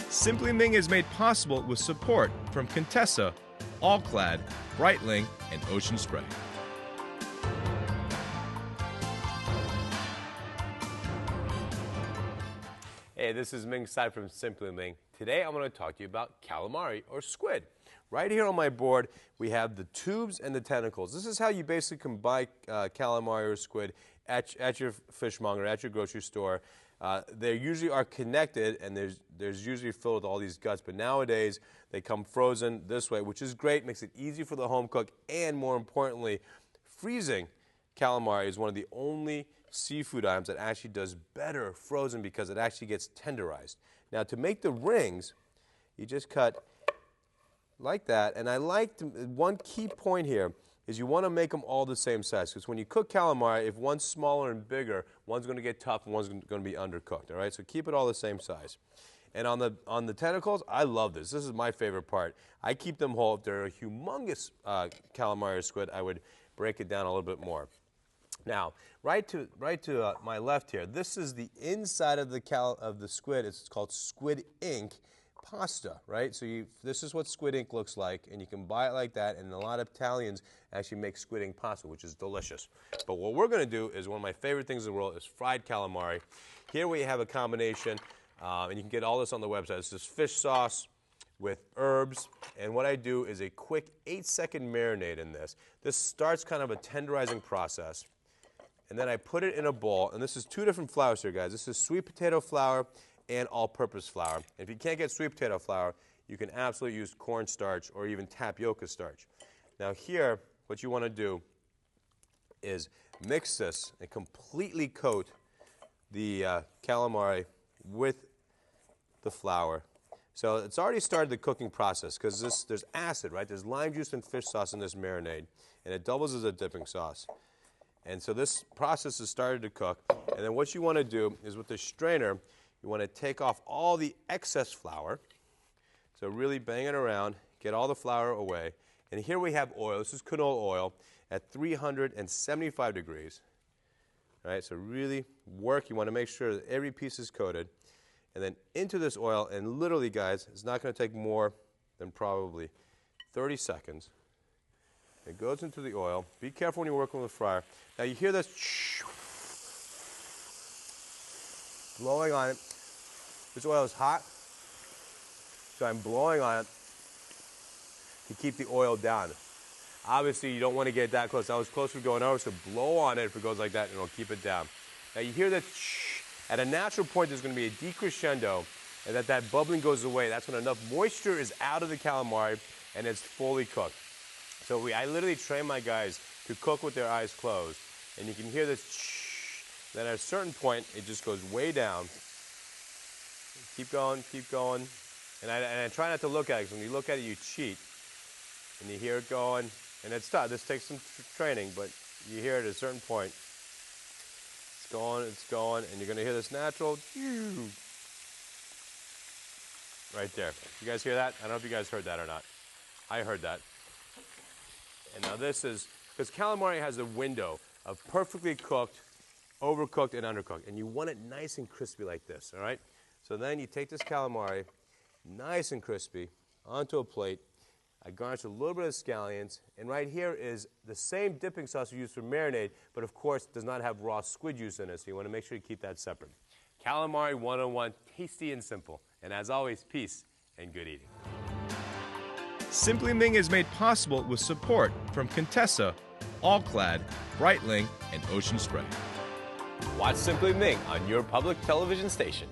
Simply Ming is made possible with support from Contessa, All-Clad, Breitling, and Ocean Spray. Hey, this is Ming Tsai from Simply Ming. Today I'm going to talk to you about calamari or squid. Right here on my board we have the tubes and the tentacles. This is how you basically can buy calamari or squid at your fishmonger, at your grocery store. They usually are connected and there's usually filled with all these guts, but nowadays they come frozen this way, which is great, makes it easy for the home cook, and more importantly, freezing calamari is one of the only seafood items that actually does better frozen because it actually gets tenderized. Now to make the rings, you just cut like that, and one key point here is you want to make them all the same size, because when you cook calamari, if one's smaller and bigger, one's going to get tough and one's going to be undercooked, all right? So keep it all the same size. And on the tentacles, I love this. This is my favorite part. I keep them whole. If they're a humongous calamari or squid, I would break it down a little bit more. Now, right to my left here, this is the inside of the squid. It's called squid ink pasta, right? So this is what squid ink looks like, and you can buy it like that, and a lot of Italians actually make squid ink pasta, which is delicious. But what we're going to do is one of my favorite things in the world is fried calamari. Here we have a combination, and you can get all this on the website. It's just fish sauce with herbs, and what I do is a quick 8-second marinade in this. This starts kind of a tenderizing process. And then I put it in a bowl, and this is two different flours here, guys. This is sweet potato flour and all-purpose flour. And if you can't get sweet potato flour, you can absolutely use cornstarch or even tapioca starch. Now here, what you want to do is mix this and completely coat the calamari with the flour. So it's already started the cooking process because there's acid, right? There's lime juice and fish sauce in this marinade, and it doubles as a dipping sauce. And so this process has started to cook. And then what you want to do is with the strainer, you want to take off all the excess flour. So really bang it around, get all the flour away. And here we have oil. This is canola oil at 375 degrees. All right, so really work. You want to make sure that every piece is coated. And then into this oil, and literally, guys, it's not going to take more than probably 30 seconds. It goes into the oil. Be careful when you're working with the fryer. Now you hear this blowing on it. This oil is hot, so I'm blowing on it to keep the oil down. Obviously, you don't want to get that close. I was close to going over, so blow on it if it goes like that, and it'll keep it down. Now you hear that at a natural point, there's going to be a decrescendo, and that bubbling goes away. That's when enough moisture is out of the calamari, and it's fully cooked. So I literally train my guys to cook with their eyes closed. And you can hear this shh. Then at a certain point, it just goes way down. Keep going, keep going. And I try not to look at it, because when you look at it, you cheat. And you hear it going, and it's tough. This takes some training, but you hear it at a certain point. It's going, and you're going to hear this natural right there. You guys hear that? I don't know if you guys heard that or not. I heard that. And now this is, because calamari has a window of perfectly cooked, overcooked, and undercooked. And you want it nice and crispy like this, all right? So then you take this calamari, nice and crispy, onto a plate. I garnish a little bit of scallions. And right here is the same dipping sauce we use for marinade, but of course does not have raw squid juice in it, so you want to make sure you keep that separate. Calamari 101, tasty and simple. And as always, peace and good eating. Simply Ming is made possible with support from Contessa, All-Clad, Breitling, and Ocean Spray. Watch Simply Ming on your public television station.